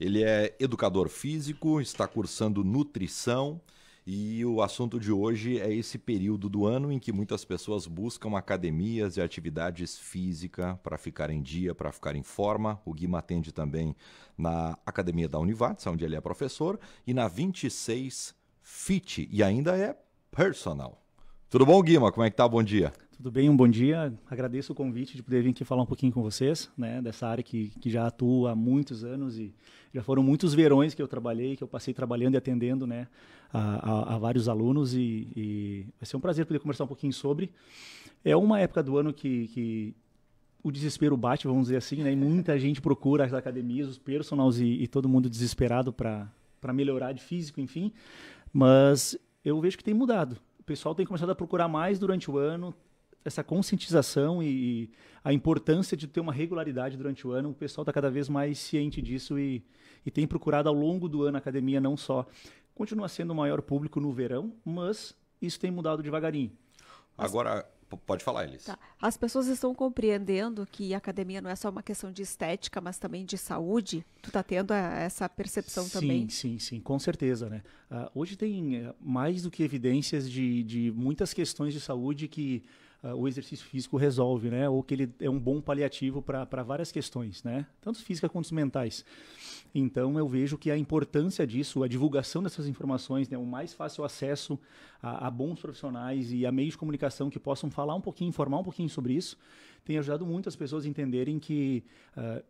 Ele é educador físico, está cursando nutrição e o assunto de hoje é esse período do ano em que muitas pessoas buscam academias e atividades físicas para ficar em dia, para ficar em forma. O Guima atende também na Academia da Univates, onde ele é professor, e na 26 Fit, e ainda é personal. Tudo bom, Guima? Como é que tá? Bom dia. Tudo bem, um bom dia. Agradeço o convite de poder vir aqui falar um pouquinho com vocês, né, dessa área que já atuo há muitos anos e já foram muitos verões que eu trabalhei, que eu passei trabalhando e atendendo, né, a vários alunos e vai ser um prazer poder conversar um pouquinho sobre. É uma época do ano que o desespero bate, vamos dizer assim, né, e muita gente procura as academias, os personals e todo mundo desesperado para melhorar de físico, enfim, mas eu vejo que tem mudado. O pessoal tem começado a procurar mais durante o ano, essa conscientização e a importância de ter uma regularidade durante o ano. O pessoal está cada vez mais ciente disso e tem procurado ao longo do ano a academia, não só continua sendo o maior público no verão, mas isso tem mudado devagarinho. Agora, pode falar, Elis. Tá. As pessoas estão compreendendo que a academia não é só uma questão de estética, mas também de saúde? Tu está tendo essa percepção também? Sim, com certeza, né? Hoje tem mais do que evidências de muitas questões de saúde que o exercício físico resolve, né? Ou que ele é um bom paliativo para várias questões, né? Tanto físicas quanto mentais. Então, eu vejo que a importância disso, a divulgação dessas informações, né? O mais fácil acesso a bons profissionais e a meios de comunicação que possam falar um pouquinho, informar um pouquinho sobre isso, tem ajudado muito as pessoas a entenderem que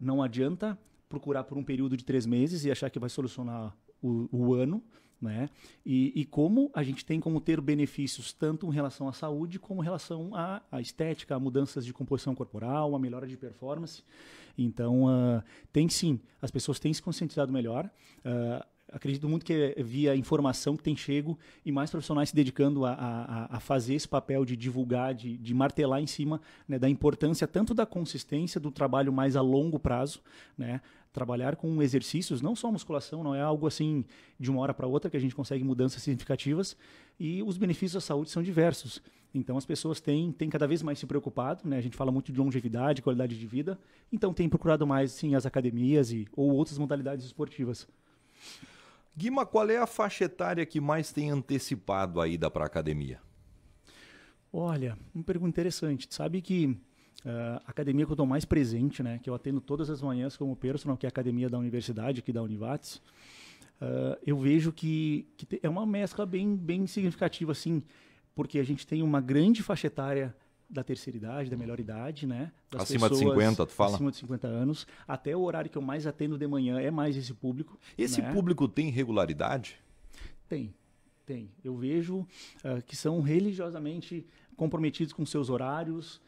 não adianta procurar por um período de 3 meses e achar que vai solucionar o ano, né? E como a gente tem como ter benefícios tanto em relação à saúde como em relação à estética, a mudanças de composição corporal, a melhora de performance. Então, tem sim, as pessoas têm se conscientizado melhor. Acredito muito que é via informação que tem chego e mais profissionais se dedicando a fazer esse papel de divulgar, de martelar em cima, né, da importância tanto da consistência do trabalho mais a longo prazo, né? Trabalhar com exercícios, não só musculação, não é algo assim de uma hora para outra que a gente consegue mudanças significativas e os benefícios da saúde são diversos. Então as pessoas têm cada vez mais se preocupado, né? A gente fala muito de longevidade, qualidade de vida, então tem procurado mais sim as academias ou outras modalidades esportivas. Guima, qual é a faixa etária que mais tem antecipado a ida para a academia? Olha, uma pergunta interessante. Tu sabe que a academia que eu estou mais presente, né, que eu atendo todas as manhãs como personal, que é a academia da universidade, aqui da Univates, eu vejo que é uma mescla bem significativa, assim, porque a gente tem uma grande faixa etária da terceira idade, da melhor idade, né? Das acima de 50, tu fala? Acima de 50 anos. Até o horário que eu mais atendo de manhã é mais esse público. Esse né? público tem regularidade? Tem. Eu vejo que são religiosamente comprometidos com seus horários,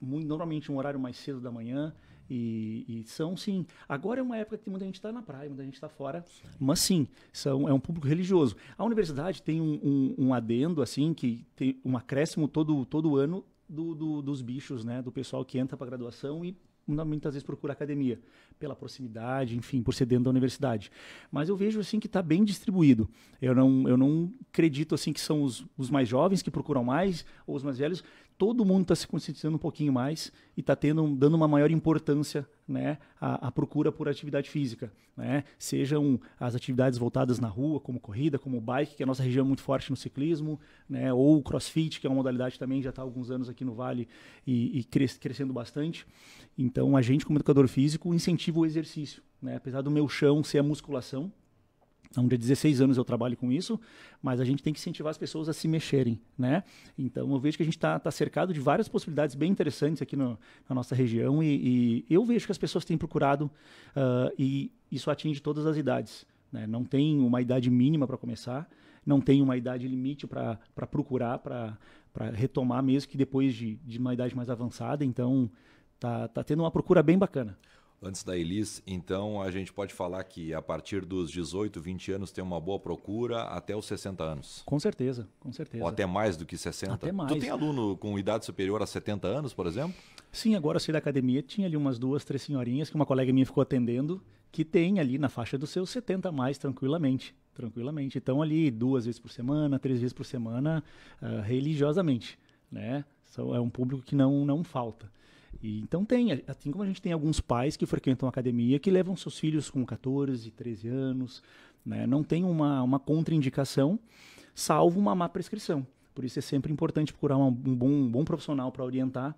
normalmente um horário mais cedo da manhã, e são, sim. Agora é uma época que muita gente está na praia, muita gente está fora, mas sim, é um público religioso. A universidade tem um adendo, assim, que tem um acréscimo todo ano dos bichos, né, do pessoal que entra para a graduação e muitas vezes procura academia, pela proximidade, enfim, por ser dentro da universidade. Mas eu vejo assim que está bem distribuído. Eu não acredito assim que são os mais jovens que procuram mais, ou os mais velhos. Todo mundo está se conscientizando um pouquinho mais e está dando uma maior importância, né, à procura por atividade física, né? Sejam as atividades voltadas na rua, como corrida, como bike, que a nossa região é muito forte no ciclismo, né? Ou o crossfit, que é uma modalidade que também já está há alguns anos aqui no Vale e crescendo bastante. Então, a gente, como educador físico, incentiva o exercício, né? Apesar do meu chão ser a musculação, onde há 16 anos eu trabalho com isso, mas a gente tem que incentivar as pessoas a se mexerem, né? Então eu vejo que a gente está cercado de várias possibilidades bem interessantes aqui na nossa região e eu vejo que as pessoas têm procurado e isso atinge todas as idades, né? Não tem uma idade mínima para começar, não tem uma idade limite para procurar, para retomar mesmo que depois de uma idade mais avançada, então tá tendo uma procura bem bacana. Antes da Elis, então a gente pode falar que a partir dos 18, 20 anos tem uma boa procura até os 60 anos. Com certeza. Ou até mais do que 60? Até mais. Tu tem aluno com idade superior a 70 anos, por exemplo? Sim, agora eu saí da academia, tinha ali umas 2, 3 senhorinhas que uma colega minha ficou atendendo, que tem ali na faixa dos seus 70 a mais, tranquilamente. Então ali 2 vezes por semana, 3 vezes por semana, religiosamente, né? É um público que não falta. E, então tem, assim como a gente tem alguns pais que frequentam a academia que levam seus filhos com 14, 13 anos, né? Não tem uma contraindicação, salvo uma má prescrição. Por isso é sempre importante procurar um bom profissional para orientar,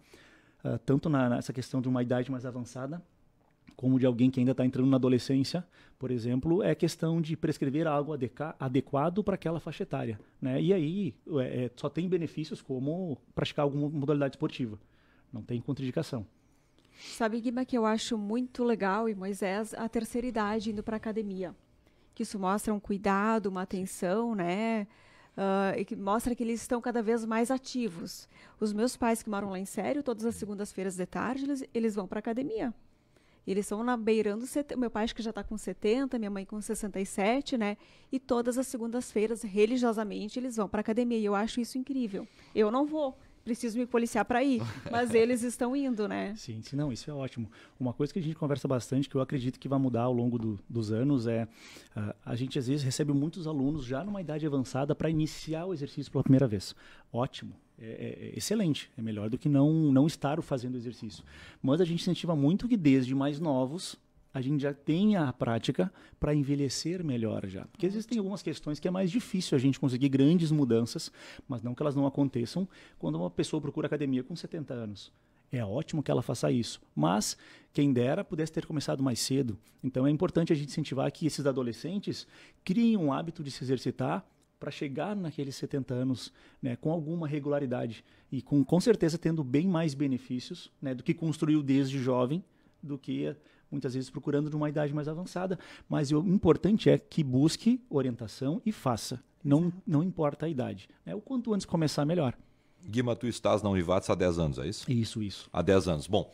tanto nessa questão de uma idade mais avançada, como de alguém que ainda está entrando na adolescência, por exemplo, é questão de prescrever algo adequado para aquela faixa etária, né? E aí só tem benefícios como praticar alguma modalidade esportiva. Não tem contraindicação. Sabe, Guima, que eu acho muito legal, e Moisés, a terceira idade indo para a academia. Que isso mostra um cuidado, uma atenção, né? E que mostra que eles estão cada vez mais ativos. Os meus pais que moram lá em Sério, todas as segundas-feiras de tarde, eles vão para a academia. Eles estão beirando, meu pai acho que já está com 70, minha mãe com 67, né? E todas as segundas-feiras, religiosamente, eles vão para a academia. E eu acho isso incrível. Eu não vou. Preciso me policiar para ir, mas eles estão indo, né? Sim, não, isso é ótimo. Uma coisa que a gente conversa bastante, que eu acredito que vai mudar ao longo dos anos, a gente às vezes recebe muitos alunos já numa idade avançada para iniciar o exercício pela primeira vez. Ótimo, é excelente, é melhor do que não estar fazendo exercício. Mas a gente incentiva muito que desde mais novos a gente já tenha a prática para envelhecer melhor já. Porque existem algumas questões que é mais difícil a gente conseguir grandes mudanças, mas não que elas não aconteçam quando uma pessoa procura academia com 70 anos. É ótimo que ela faça isso, mas quem dera pudesse ter começado mais cedo. Então é importante a gente incentivar que esses adolescentes criem um hábito de se exercitar para chegar naqueles 70 anos, né, com alguma regularidade e com certeza tendo bem mais benefícios, né, do que construiu desde jovem, do que muitas vezes procurando de uma idade mais avançada, mas o importante é que busque orientação e faça, não importa a idade, né? O quanto antes começar, melhor. Guima, tu estás na Univates há 10 anos, é isso? Isso. Há 10 anos. Bom,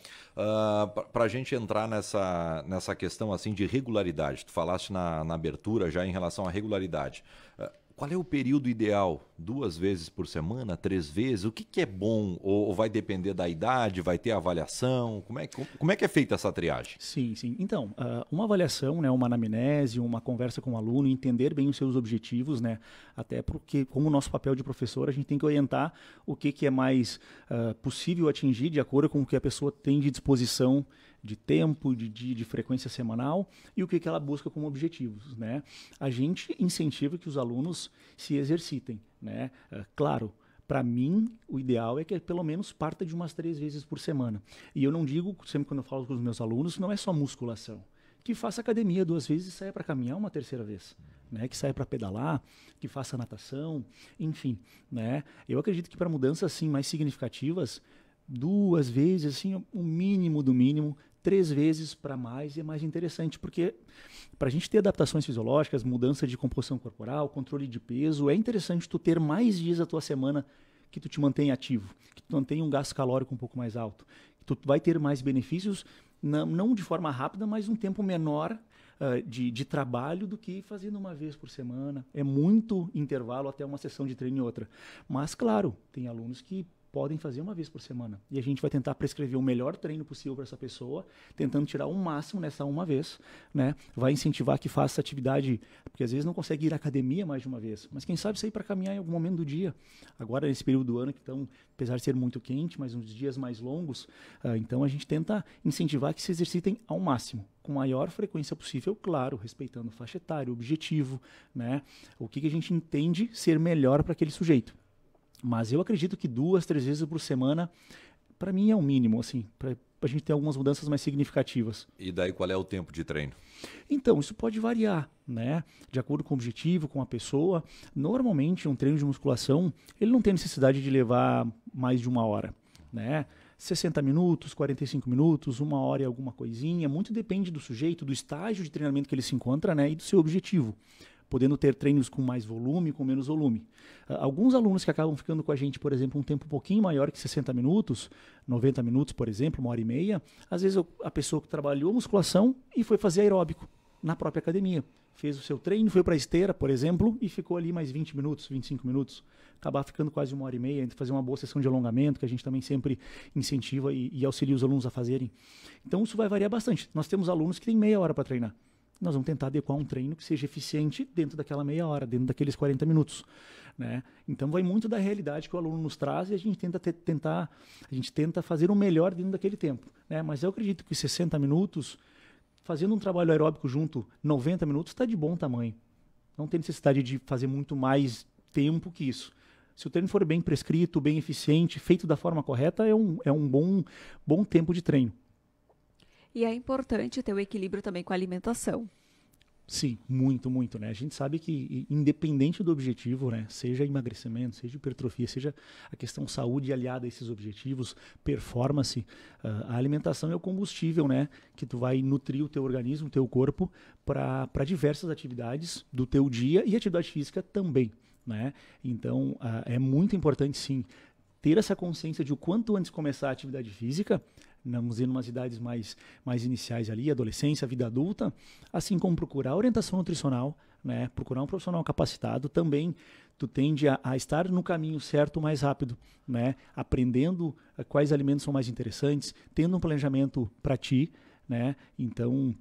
para a gente entrar nessa questão assim de regularidade, tu falaste na abertura já em relação à regularidade. Qual é o período ideal? 2 vezes por semana? 3 vezes? O que é bom? Ou vai depender da idade? Vai ter avaliação? Como é que é feita essa triagem? Sim. Então, uma avaliação, né, uma anamnese, uma conversa com o aluno, entender bem os seus objetivos, né? Até porque, como nosso papel de professor, a gente tem que orientar o que é mais possível atingir de acordo com o que a pessoa tem de disposição de tempo, de frequência semanal e o que ela busca como objetivos, né? A gente incentiva que os alunos se exercitem, né? Claro, para mim, o ideal é que pelo menos parta de umas 3 vezes por semana. E eu não digo, sempre quando eu falo com os meus alunos, que não é só musculação. Que faça academia 2 vezes e saia para caminhar uma 3ª vez. Né? Que saia para pedalar, que faça natação, enfim. Né? Eu acredito que para mudanças assim, mais significativas, 2 vezes, assim, o mínimo do mínimo, 3 vezes para mais é mais interessante, porque para a gente ter adaptações fisiológicas, mudança de composição corporal, controle de peso, é interessante tu ter mais dias da tua semana que tu te mantém ativo, que tu mantenha um gasto calórico um pouco mais alto, que tu vai ter mais benefícios, não de forma rápida, mas um tempo menor de trabalho do que fazendo 1 vez por semana. É muito intervalo até uma sessão de treino e outra. Mas, claro, tem alunos que podem fazer 1 vez por semana. E a gente vai tentar prescrever o melhor treino possível para essa pessoa, tentando tirar o máximo nessa 1 vez, né? Vai incentivar que faça atividade, porque às vezes não consegue ir à academia mais de 1 vez, mas quem sabe sair para caminhar em algum momento do dia. Agora, nesse período do ano, que estão, apesar de ser muito quente, mas uns dias mais longos, então a gente tenta incentivar que se exercitem ao máximo, com a maior frequência possível, claro, respeitando faixa etária, objetivo, né? O que a gente entende ser melhor para aquele sujeito. Mas eu acredito que 2, 3 vezes por semana, para mim é o mínimo, assim, para a gente ter algumas mudanças mais significativas. E daí qual é o tempo de treino? Então, isso pode variar, né? De acordo com o objetivo, com a pessoa. Normalmente, um treino de musculação, ele não tem necessidade de levar mais de 1 hora, né? 60 minutos, 45 minutos, 1 hora e alguma coisinha. Muito depende do sujeito, do estágio de treinamento que ele se encontra, né? E do seu objetivo. Podendo ter treinos com mais volume, com menos volume. Alguns alunos que acabam ficando com a gente, por exemplo, um tempo um pouquinho maior que 60 minutos, 90 minutos, por exemplo, 1h30, às vezes a pessoa que trabalhou musculação e foi fazer aeróbico na própria academia. Fez o seu treino, foi para a esteira, por exemplo, e ficou ali mais 20 minutos, 25 minutos. Acabar ficando quase 1h30, entre fazer uma boa sessão de alongamento, que a gente também sempre incentiva e auxilia os alunos a fazerem. Então, isso vai variar bastante. Nós temos alunos que têm meia hora para treinar. nós vamos tentar adequar um treino que seja eficiente dentro daquela meia hora, dentro daqueles 40 minutos. Né? Então vai muito da realidade que o aluno nos traz e a gente tenta fazer o melhor dentro daquele tempo. Né? Mas eu acredito que 60 minutos, fazendo um trabalho aeróbico junto, 90 minutos, está de bom tamanho. Não tem necessidade de fazer muito mais tempo que isso. Se o treino for bem prescrito, bem eficiente, feito da forma correta, é um bom tempo de treino. E é importante ter o equilíbrio também com a alimentação. Sim, muito, muito, né? A gente sabe que, independente do objetivo, né? Seja emagrecimento, seja hipertrofia, seja a questão saúde aliada a esses objetivos, performance, a alimentação é o combustível, né? Que tu vai nutrir o teu organismo, o teu corpo, para diversas atividades do teu dia e atividade física também, né? Então, é muito importante, sim, ter essa consciência de o quanto antes de começar a atividade física, vamos ir em umas idades mais iniciais ali, adolescência, vida adulta, assim como procurar orientação nutricional, né? Procurar um profissional capacitado, também tu tende a estar no caminho certo mais rápido, né? Aprendendo quais alimentos são mais interessantes, tendo um planejamento para ti, né? Então,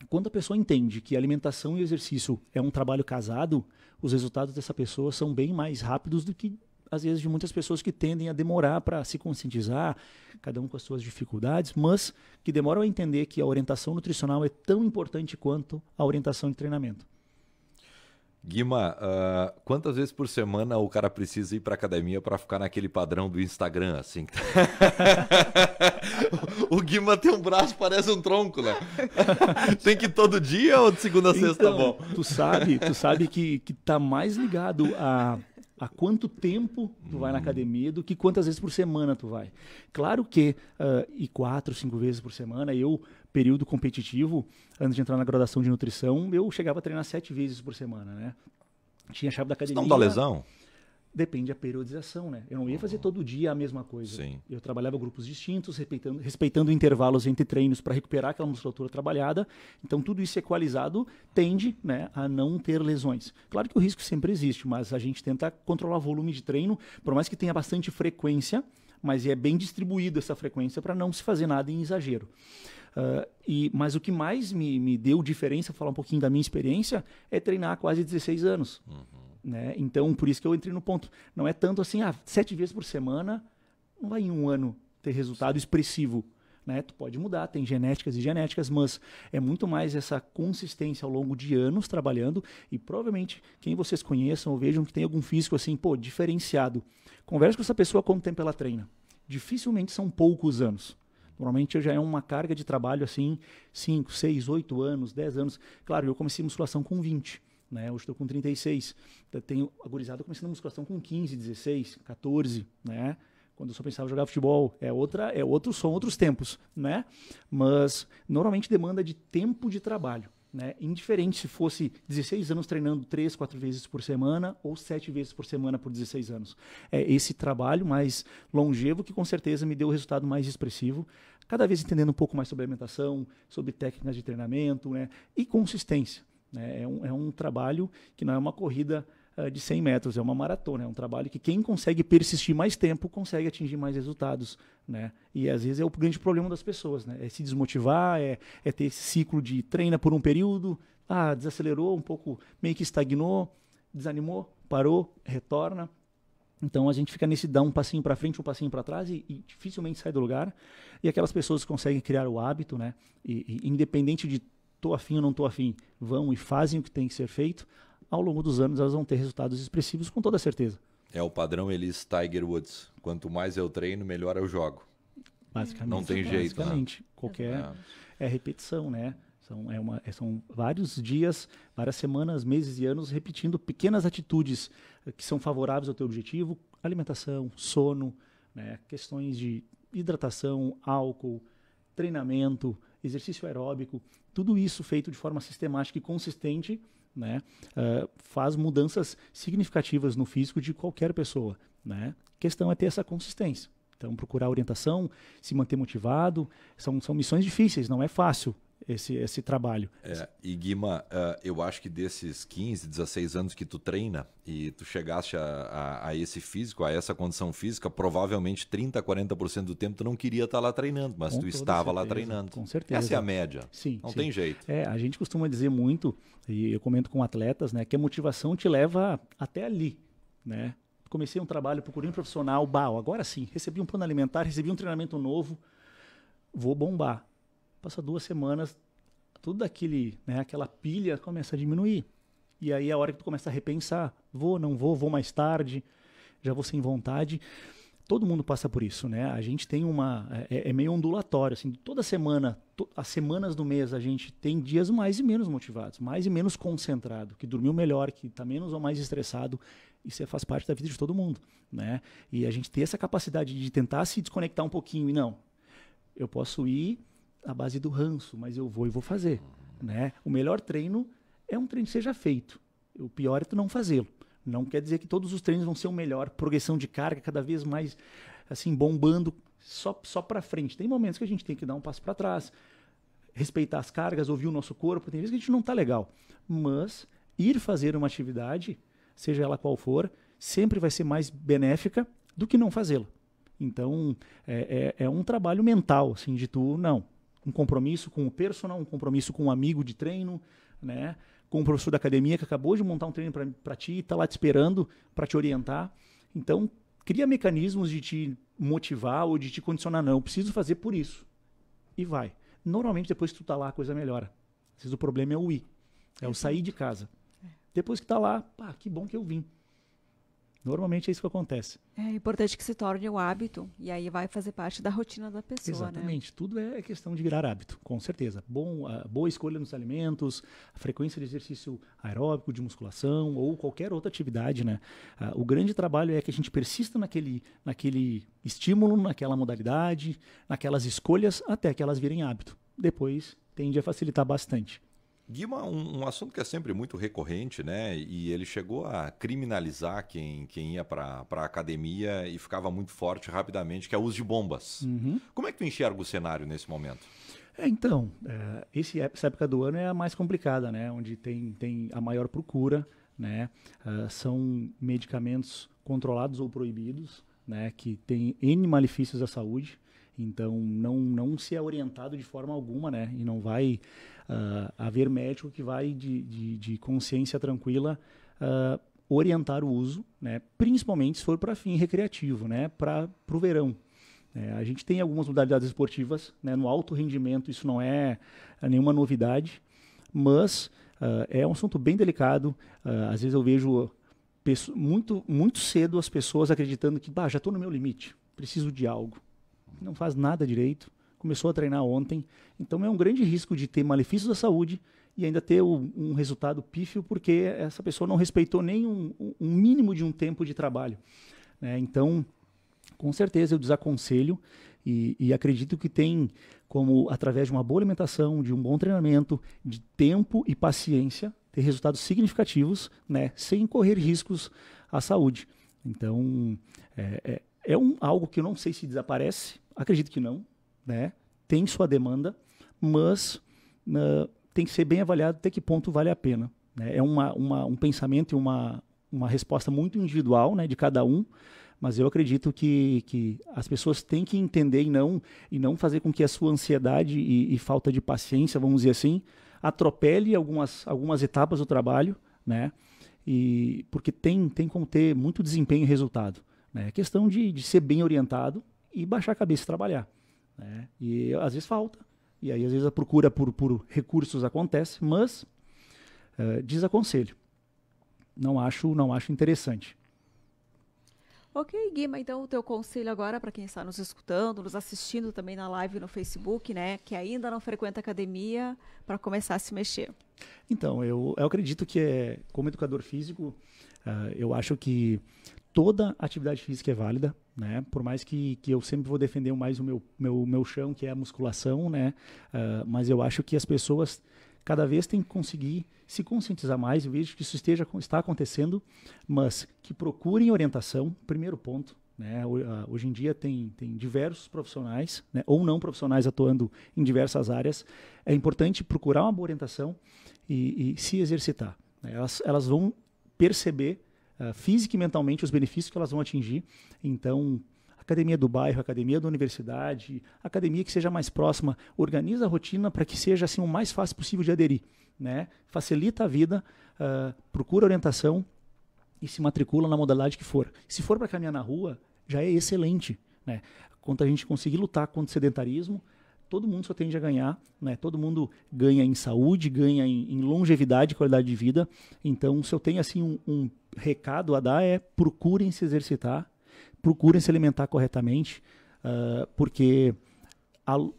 quando a pessoa entende que alimentação e exercício é um trabalho casado, os resultados dessa pessoa são bem mais rápidos do que às vezes de muitas pessoas que tendem a demorar para se conscientizar, cada um com as suas dificuldades, mas que demoram a entender que a orientação nutricional é tão importante quanto a orientação de treinamento. Guima, quantas vezes por semana o cara precisa ir para academia para ficar naquele padrão do Instagram, assim? O Guima tem um braço, parece um tronco, né? Tem que ir todo dia ou de segunda a sexta, tá bom? Tu sabe que tá mais ligado a quanto tempo tu vai na academia do que quantas vezes por semana tu vai. Claro que ir 4, 5 vezes por semana, período competitivo, antes de entrar na graduação de nutrição, eu chegava a treinar 7 vezes por semana, né? Tinha a chave da academia. Isso não dá lesão? Depende da periodização, né? Eu não ia fazer todo dia a mesma coisa. Sim. Eu trabalhava grupos distintos, respeitando intervalos entre treinos para recuperar aquela musculatura trabalhada. Então, tudo isso equalizado tende, né, a não ter lesões. Claro que o risco sempre existe, mas a gente tenta controlar o volume de treino, por mais que tenha bastante frequência, mas é bem distribuído essa frequência para não se fazer nada em exagero. Mas o que mais me deu diferença, falar um pouquinho da minha experiência, é treinar há quase 16 anos. Né? Então, por isso que eu entrei no ponto. Não é tanto assim, 7 vezes por semana, não vai em um ano ter resultado expressivo. Né? Tu pode mudar, tem genéticas e genéticas, mas é muito mais essa consistência ao longo de anos trabalhando e provavelmente quem vocês conheçam ou vejam que tem algum físico assim, diferenciado. Converse com essa pessoa quanto tempo ela treina. Dificilmente são poucos anos. Normalmente já é uma carga de trabalho assim, 5, 6, 8 anos, 10 anos. Claro, eu comecei musculação com 20. Né? Hoje estou com 36. Eu tenho agorizado, comecei na musculação com 15, 16, 14, né? Quando eu só pensava em jogar futebol, são outros tempos, né? Mas normalmente demanda de tempo de trabalho, né? Indiferente se fosse 16 anos treinando 3, 4 vezes por semana ou 7 vezes por semana por 16 anos. É esse trabalho mais longevo que com certeza me deu o resultado mais expressivo, cada vez entendendo um pouco mais sobre alimentação, sobre técnicas de treinamento, né? E consistência. É um trabalho que não é uma corrida de 100 metros, é uma maratona, é um trabalho que quem consegue persistir mais tempo consegue atingir mais resultados, né? E às vezes é o grande problema das pessoas, né? É se desmotivar, é ter esse ciclo de treina por um período, desacelerou um pouco, meio que estagnou, desanimou, parou, retorna. Então a gente fica nesse dar um passinho para frente, um passinho para trás e dificilmente sai do lugar. E aquelas pessoas que conseguem criar o hábito, né? E independente de tô afim ou não tô afim, vão e fazem o que tem que ser feito, ao longo dos anos elas vão ter resultados expressivos com toda certeza. É o padrão Tiger Woods. Quanto mais eu treino, melhor eu jogo. Basicamente. Não tem jeito, basicamente. Né? Qualquer repetição, né? São vários dias, várias semanas, meses e anos repetindo pequenas atitudes que são favoráveis ao teu objetivo, alimentação, sono, né? Questões de hidratação, álcool, treinamento, exercício aeróbico, tudo isso feito de forma sistemática e consistente, né, faz mudanças significativas no físico de qualquer pessoa, né? A questão é ter essa consistência. Então, procurar orientação, se manter motivado, são missões difíceis, não é fácil, esse trabalho. E Guima, eu acho que desses 15, 16 anos que tu treina e tu chegaste a esse físico, a essa condição física, provavelmente 30%, 40% do tempo tu não queria estar lá treinando, mas tu estava lá treinando. Com certeza. Essa é a média. Sim. Não tem jeito. A gente costuma dizer muito, e eu comento com atletas, né, que a motivação te leva até ali, né? Comecei um trabalho, procurei um profissional, agora sim, recebi um plano alimentar, recebi um treinamento novo, vou bombar. Passa 2 semanas, tudo aquela pilha começa a diminuir. E aí é a hora que tu começa a repensar, não vou mais tarde, já vou sem vontade. Todo mundo passa por isso, né? A gente tem é meio ondulatório, assim, toda semana, as semanas do mês a gente tem dias mais e menos motivados, mais e menos concentrado, que dormiu melhor, que está menos ou mais estressado. Isso faz parte da vida de todo mundo, né? E a gente ter essa capacidade de tentar se desconectar um pouquinho eu posso ir à base do ranço, mas eu vou fazer, né? O melhor treino é um treino que seja feito. O pior é tu não fazê-lo. Não quer dizer que todos os treinos vão ser o melhor, progressão de carga cada vez mais assim bombando só para frente. Tem momentos que a gente tem que dar um passo para trás, respeitar as cargas, ouvir o nosso corpo. Tem vezes que a gente não está legal, mas ir fazer uma atividade, seja ela qual for, sempre vai ser mais benéfica do que não fazê-la. Então é um trabalho mental, assim, de um compromisso com o personal, um compromisso com um amigo de treino, né? Com um professor da academia que acabou de montar um treino para ti, está lá te esperando para te orientar. Então, cria mecanismos de te motivar ou de te condicionar. Não, eu preciso fazer por isso. E vai. Normalmente, depois que tu está lá, a coisa melhora. Às vezes o problema é o ir. É o sair de casa. Depois que está lá, que bom que eu vim. Normalmente é isso que acontece. É importante que se torne um hábito e aí vai fazer parte da rotina da pessoa. Exatamente. Né? Tudo é questão de virar hábito, com certeza. Boa escolha nos alimentos, a frequência de exercício aeróbico, de musculação ou qualquer outra atividade, né? O grande trabalho é que a gente persista naquele estímulo, naquela modalidade, naquelas escolhas, até que elas virem hábito. Depois tende a facilitar bastante. Guima, um assunto que é sempre muito recorrente, né? E ele chegou a criminalizar quem ia para a academia e ficava muito forte rapidamente, que é o uso de bombas. Uhum. Como é que tu enxerga o cenário nesse momento? Então, essa época do ano é a mais complicada, né? Onde tem a maior procura, né? São medicamentos controlados ou proibidos, né? Que têm N malefícios à saúde. Então, não se é orientado de forma alguma, né? E não vai haver médico que vai de consciência tranquila orientar o uso, né? Principalmente se for para fim recreativo, né? Para o verão. A gente tem algumas modalidades esportivas, né? No alto rendimento isso não é nenhuma novidade, mas é um assunto bem delicado. Às vezes eu vejo muito cedo as pessoas acreditando que já estou no meu limite, preciso de algo. Não faz nada direito, começou a treinar ontem, então é um grande risco de ter malefícios à saúde e ainda ter um resultado pífio porque essa pessoa não respeitou nem um mínimo de um tempo de trabalho, né? Então, com certeza eu desaconselho e acredito que tem como, através de uma boa alimentação, de um bom treinamento, de tempo e paciência, ter resultados significativos, né? Sem correr riscos à saúde. Então, algo que eu não sei se desaparece, acredito que não, né? Tem sua demanda, mas tem que ser bem avaliado até que ponto vale a pena, né? É um pensamento e uma resposta muito individual, né, de cada um, mas eu acredito que as pessoas têm que entender e não fazer com que a sua ansiedade e falta de paciência, vamos dizer assim, atropele algumas etapas do trabalho, né? Porque tem como ter muito desempenho e resultado. É questão de ser bem orientado e baixar a cabeça e trabalhar, né? E às vezes falta, e aí às vezes a procura por recursos acontece, mas desaconselho. Não acho interessante. Ok, Guima, então o teu conselho agora para quem está nos escutando, nos assistindo também na live no Facebook, né, que ainda não frequenta academia, para começar a se mexer. Então, eu acredito que, como educador físico, eu acho que toda atividade física é válida, né? Por mais que eu sempre vou defender mais o meu chão, que é a musculação, né? Mas eu acho que as pessoas cada vez têm que conseguir se conscientizar mais. Eu vejo que isso está acontecendo, mas que procurem orientação, primeiro ponto, né? Hoje em dia tem diversos profissionais, né, ou não profissionais atuando em diversas áreas. É importante procurar uma boa orientação e se exercitar, né? Elas vão perceber física e mentalmente os benefícios que elas vão atingir. Então, academia do bairro, academia da universidade, academia que seja mais próxima, organiza a rotina para que seja assim, o mais fácil possível de aderir, né? Facilita a vida, procura orientação e se matricula na modalidade que for. Se for para caminhar na rua, já é excelente, né? Quando a gente conseguir lutar contra o sedentarismo, todo mundo só tende a ganhar, né? Todo mundo ganha em saúde, ganha em longevidade e qualidade de vida. Então, se eu tenho assim um recado a dar procurem se exercitar, procurem se alimentar corretamente, porque ao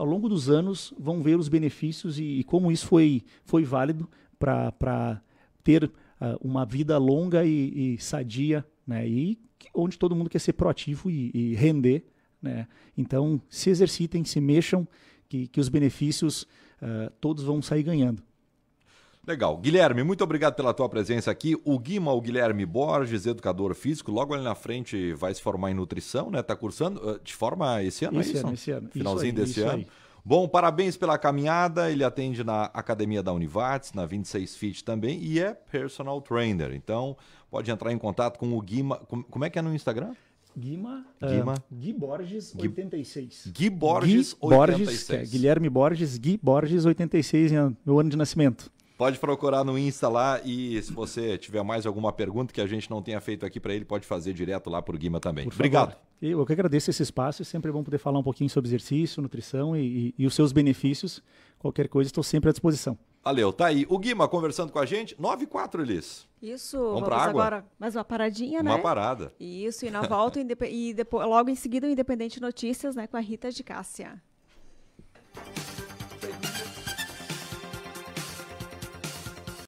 longo dos anos vão ver os benefícios e como isso foi válido para ter uma vida longa e sadia, né? E onde todo mundo quer ser proativo e render, né? Então, se exercitem, se mexam, que os benefícios todos vão sair ganhando. Legal. Guilherme, muito obrigado pela tua presença aqui. O Guilherme Borges, educador físico, logo ali na frente vai se formar em nutrição, né? Está cursando, te forma esse ano, Esse ano. Finalzinho desse ano. Aí. Bom, parabéns pela caminhada. Ele atende na Academia da Univates, na 26 Fit também, e é personal trainer. Então, pode entrar em contato com o Guima. Como é que é no Instagram? Gui Borges 86. Gui Borges 86. Guilherme Borges, Gui Borges 86, meu ano de nascimento. Pode procurar no Insta lá e se você tiver mais alguma pergunta que a gente não tenha feito aqui para ele, pode fazer direto lá por Guima também. Obrigado. Eu que agradeço esse espaço, é sempre bom poder falar um pouquinho sobre exercício, nutrição e os seus benefícios. Qualquer coisa, estou sempre à disposição. Valeu, tá aí. O Guima conversando com a gente, 9h04, Elis. Isso, vamos pra água? Agora mais uma paradinha, né? Uma parada. Isso, e na volta, e depois, logo em seguida o Independente Notícias, né, com a Rita de Cássia.